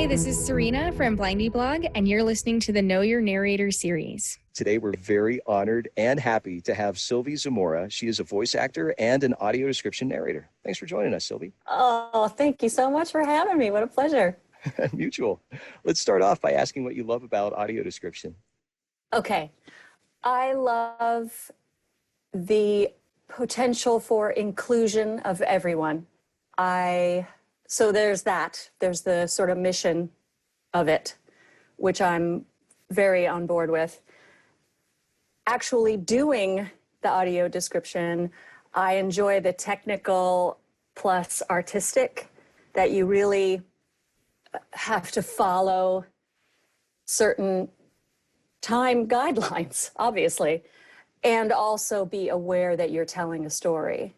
Hey, this is Serena from Blindy Blog, and you're listening to the Know Your Narrator series. Today, we're very honored and happy to have Silvie Zamora. She is a voice actor and an audio description narrator. Thanks for joining us, Silvie. Oh, thank you so much for having me. What a pleasure. Mutual. Let's start off by asking what you love about audio description. Okay. I love the potential for inclusion of everyone. So there's that. There's the sort of mission of it, which I'm very on board with. Actually doing the audio description, I enjoy the technical plus artistic, that you really have to follow certain time guidelines, obviously, and also be aware that you're telling a story.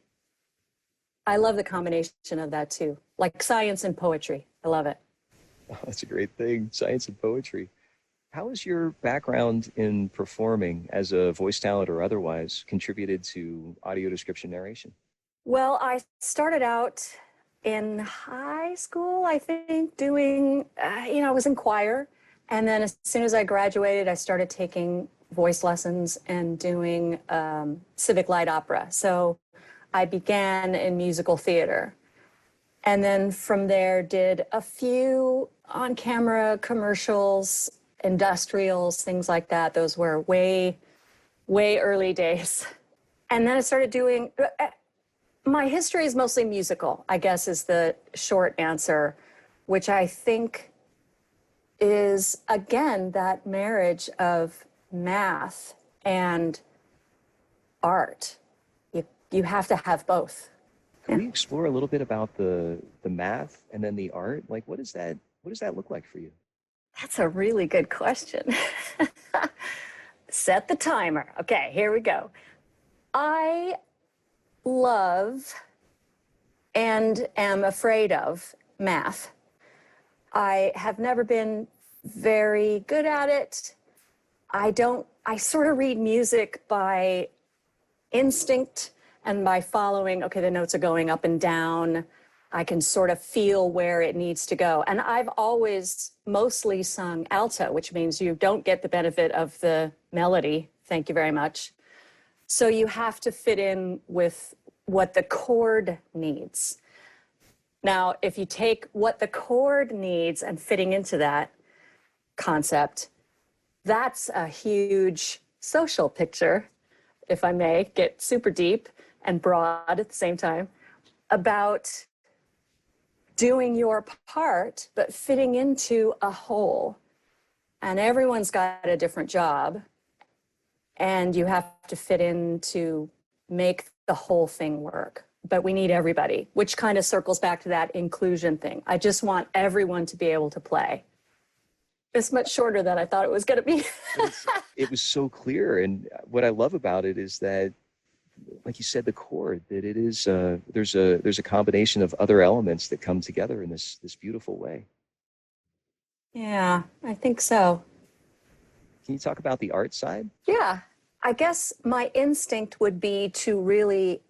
I love the combination of that too, like science and poetry. I love it. Oh, that's a great thing, science and poetry. How has your background in performing as a voice talent or otherwise contributed to audio description narration? Well, I started out in high school, I think, doing, I was in choir. And then as soon as I graduated, I started taking voice lessons and doing civic light opera. So I began in musical theater. And then from there did a few on-camera commercials, industrials, things like that. Those were way early days. And then I started doing, my history is mostly musical, I guess is the short answer, which I think is, again, that marriage of math and art. You have to have both. Can we explore a little bit about the math and then the art? Like, what does that look like for you? That's a really good question. Set the timer. Okay, here we go. I love and am afraid of math. I have never been very good at it. I sort of read music by instinct and by following, okay, the notes are going up and down. I can sort of feel where it needs to go. And I've always mostly sung alto, which means you don't get the benefit of the melody. Thank you very much. So you have to fit in with what the chord needs. Now, if you take what the chord needs and fitting into that concept, that's a huge social picture, if I may get super deep and broad at the same time, about doing your part, but fitting into a whole. And everyone's got a different job, and you have to fit in to make the whole thing work. But we need everybody, which kind of circles back to that inclusion thing. I just want everyone to be able to play. It's much shorter than I thought it was going to be. It was so clear. And what I love about it is that, like you said, the chord, that it is, there's a combination of other elements that come together in this beautiful way. Yeah, I think so. Can you talk about the art side? Yeah, I guess my instinct would be to really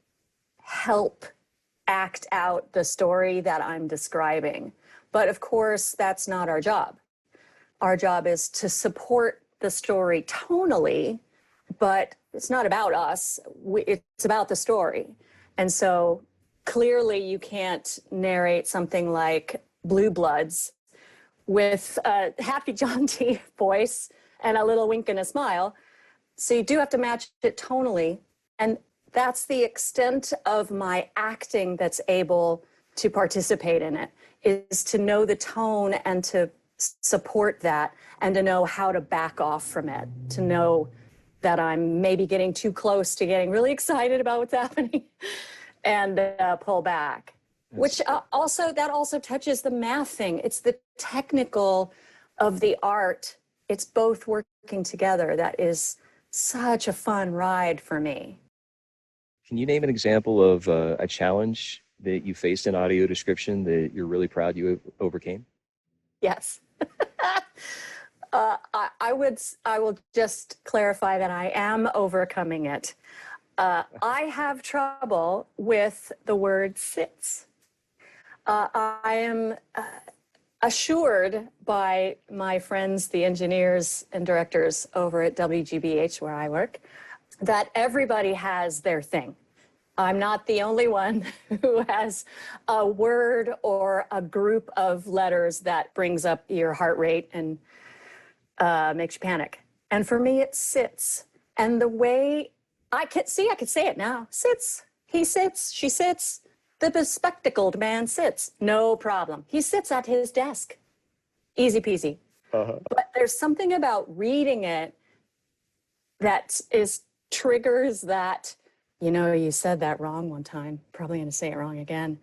help act out the story that I'm describing. But of course, that's not our job. Our job is to support the story tonally, but it's not about us. It's about the story. And so clearly you can't narrate something like Blue Bloods with a happy jaunty voice and a little wink and a smile. So you do have to match it tonally. And that's the extent of my acting that's able to participate in it, is to know the tone and to support that and to know how to back off from it, to know that I'm maybe getting too close to getting really excited about what's happening and pull back. Which also touches the math thing. It's the technical of the art. It's both working together. That is such a fun ride for me. Can you name an example of a challenge that you faced in audio description that you're really proud you overcame? Yes. I will just clarify that I am overcoming it. I have trouble with the word sits. I am assured by my friends, the engineers and directors over at WGBH, where I work, that everybody has their thing. I'm not the only one who has a word or a group of letters that brings up your heart rate and makes you panic. And for me, it sits. And the way I could say it now. Sits. He sits. She sits. The bespectacled man sits. No problem. He sits at his desk. Easy peasy. But there's something about reading it that triggers that, you said that wrong one time. Probably going to say it wrong again.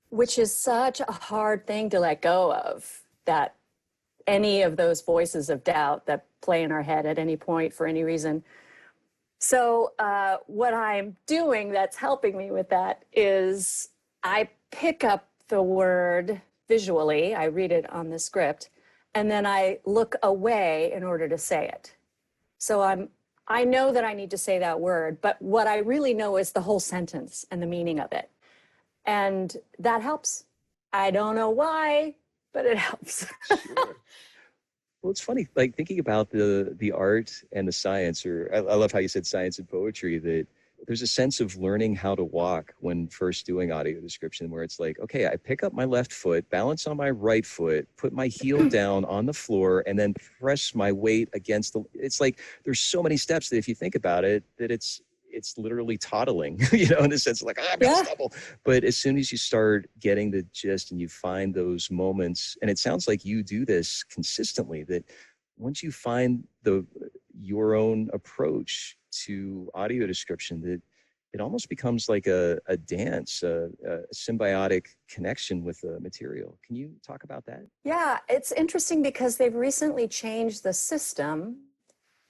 Which is such a hard thing to let go of, that any of those voices of doubt that play in our head at any point for any reason. So what I'm doing that's helping me with that is I pick up the word visually, I read it on the script, and then I look away in order to say it. So I know that I need to say that word, but what I really know is the whole sentence and the meaning of it. And that helps. I don't know why, but it helps. Sure. Well, it's funny, like thinking about the art and the science, or I love how you said science and poetry, that there's a sense of learning how to walk when first doing audio description, where it's like, okay, I pick up my left foot, balance on my right foot, put my heel down on the floor, and then press my weight against it's like, there's so many steps that if you think about it, that it's literally toddling, in the sense of like, I'm gonna stumble. But as soon as you start getting the gist and you find those moments, and it sounds like you do this consistently, that once you find your own approach to audio description, that it almost becomes like a dance, a symbiotic connection with the material. Can you talk about that? Yeah, it's interesting because they've recently changed the system.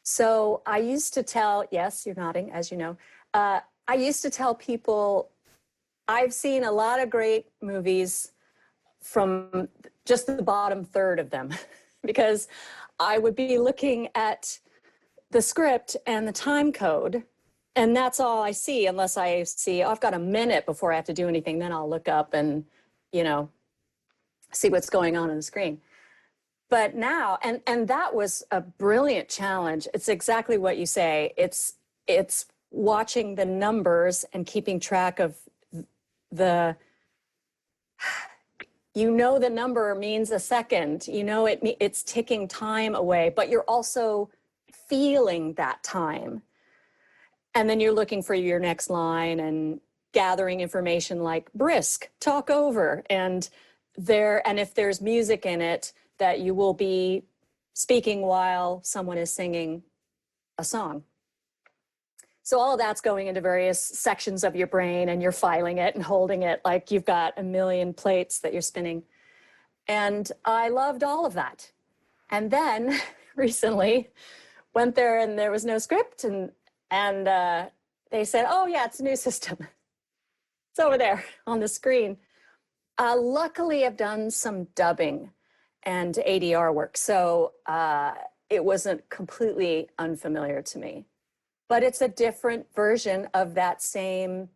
So I used to tell, yes, you're nodding, as you know, I used to tell people, I've seen a lot of great movies from just the bottom third of them, because I would be looking at the script and the time code, and that's all I see, unless I see, I've got a minute before I have to do anything, then I'll look up and, see what's going on the screen. But now, and that was a brilliant challenge. It's exactly what you say. It's watching the numbers and keeping track of the number means a second, it's ticking time away, but you're also feeling that time. And then you're looking for your next line and gathering information like brisk, talk over, and if there's music in it, that you will be speaking while someone is singing a song. So all of that's going into various sections of your brain, and you're filing it and holding it like you've got a million plates that you're spinning. And I loved all of that. And then recently went there and there was no script, and they said, oh yeah, it's a new system. It's over there on the screen. Luckily, I've done some dubbing and ADR work, so it wasn't completely unfamiliar to me. But it's a different version of that same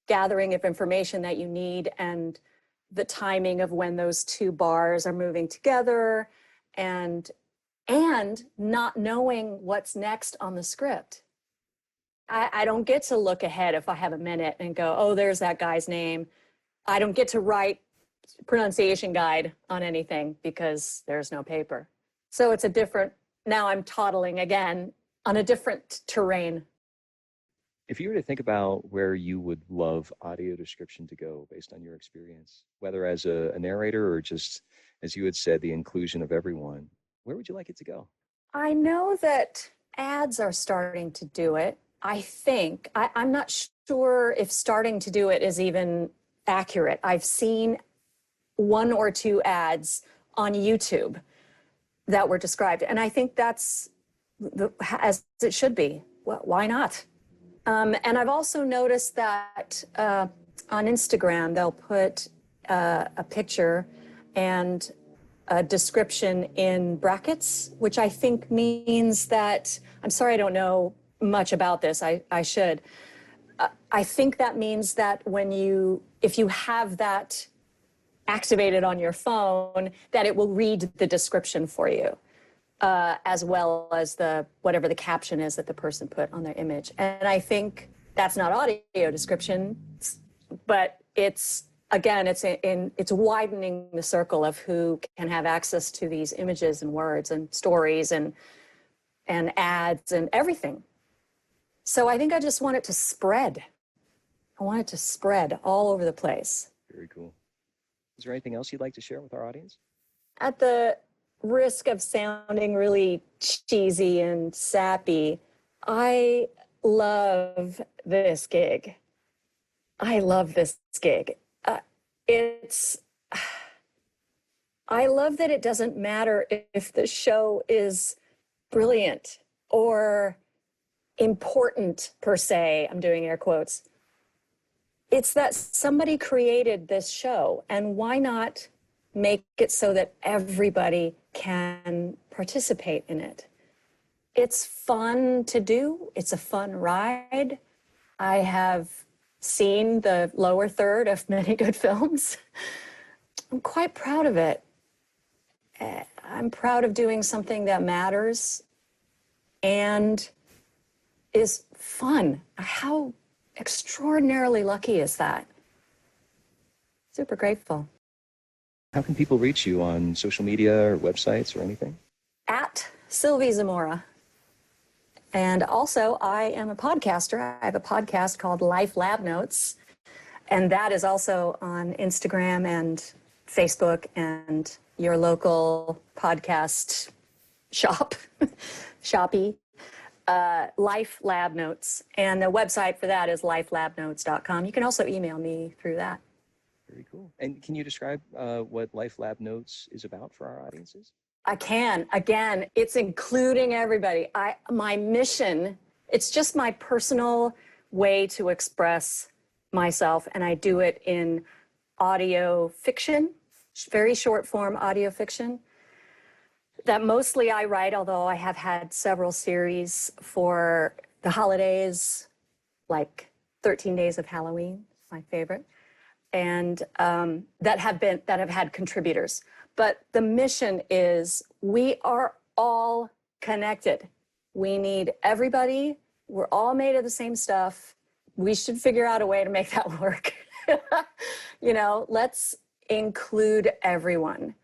gathering of information that you need, and the timing of when those two bars are moving together, and not knowing what's next on the script. I don't get to look ahead if I have a minute and go, oh, there's that guy's name. I don't get to write pronunciation guide on anything because there's no paper. So it's now I'm toddling again on a different terrain. If you were to think about where you would love audio description to go based on your experience, whether as a narrator or just, as you had said, the inclusion of everyone, where would you like it to go? I know that ads are starting to do it. I think, I'm not sure if starting to do it is even accurate. I've seen one or two ads on YouTube that were described, and I think that's as it should be. Well, why not? And I've also noticed that on Instagram, they'll put a picture and a description in brackets, which I think means that, I'm sorry, I don't know much about this. I should. I think that means that if you have that activated on your phone that it will read the description for you, as well as whatever the caption is that the person put on their image. And I think that's not audio description, but it's widening the circle of who can have access to these images and words and stories and ads and everything. So I think I just want it to spread. I want it to spread all over the place. Very cool. Is there anything else you'd like to share with our audience? At the risk of sounding really cheesy and sappy, I love this gig. I love this gig. I love that it doesn't matter if the show is brilliant or important per se. I'm doing air quotes. It's that somebody created this show, and why not make it so that everybody can participate in it? It's fun to do. It's a fun ride. I have seen the lower third of many good films. I'm quite proud of it. I'm proud of doing something that matters and is fun. How extraordinarily lucky is that? Super grateful. How can people reach you on social media or websites or anything? At Silvie Zamora. And also, I am a podcaster. I have a podcast called Life Lab Notes, and that is also on Instagram and Facebook and your local podcast shop, Shoppy. Life Lab Notes. And the website for that is lifelabnotes.com. You can also email me through that. Very cool. And can you describe what Life Lab Notes is about for our audiences? I can. Again, it's including everybody. My mission, it's just my personal way to express myself, and I do it in audio fiction, very short form audio fiction. That mostly I write, although I have had several series for the holidays, like 13 Days of Halloween, my favorite, and that have had contributors. But the mission is we are all connected. We need everybody. We're all made of the same stuff. We should figure out a way to make that work. Let's include everyone.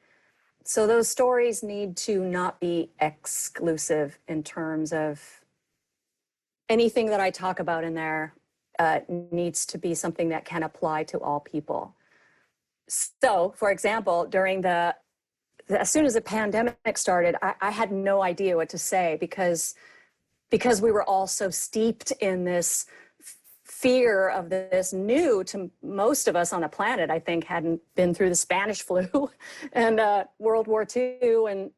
So those stories need to not be exclusive in terms of anything that I talk about in there needs to be something that can apply to all people. So, for example, during as soon as the pandemic started, I had no idea what to say because we were all so steeped in this fear of this new to most of us on the planet. I think hadn't been through the Spanish flu and World War II and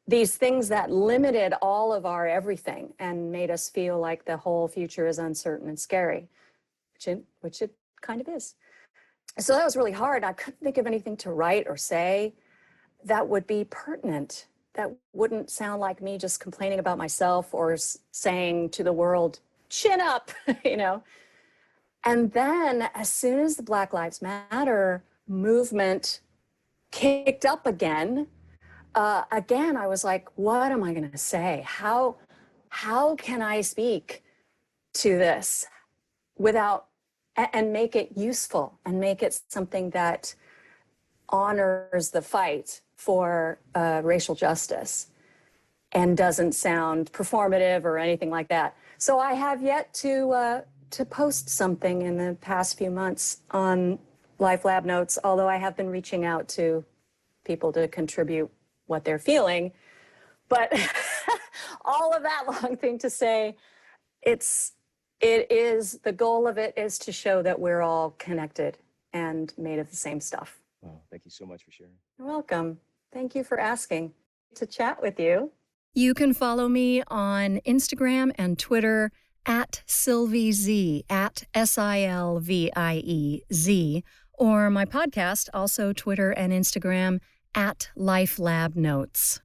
these things that limited all of our everything and made us feel like the whole future is uncertain and scary, which it kind of is. So that was really hard. I couldn't think of anything to write or say that would be pertinent, that wouldn't sound like me just complaining about myself or saying to the world, chin up, And then as soon as the Black Lives Matter movement kicked up again, I was like, what am I going to say? How can I speak to this and make it useful and make it something that honors the fight for racial justice and doesn't sound performative or anything like that. So I have yet to post something in the past few months on Life Lab Notes, although I have been reaching out to people to contribute what they're feeling. But all of that long thing to say, the goal of it is to show that we're all connected and made of the same stuff. Wow, thank you so much for sharing. You're welcome. Thank you for asking to chat with you. You can follow me on Instagram and Twitter at SilvieZ, at SilvieZ, or my podcast, also Twitter and Instagram, at Life Lab Notes.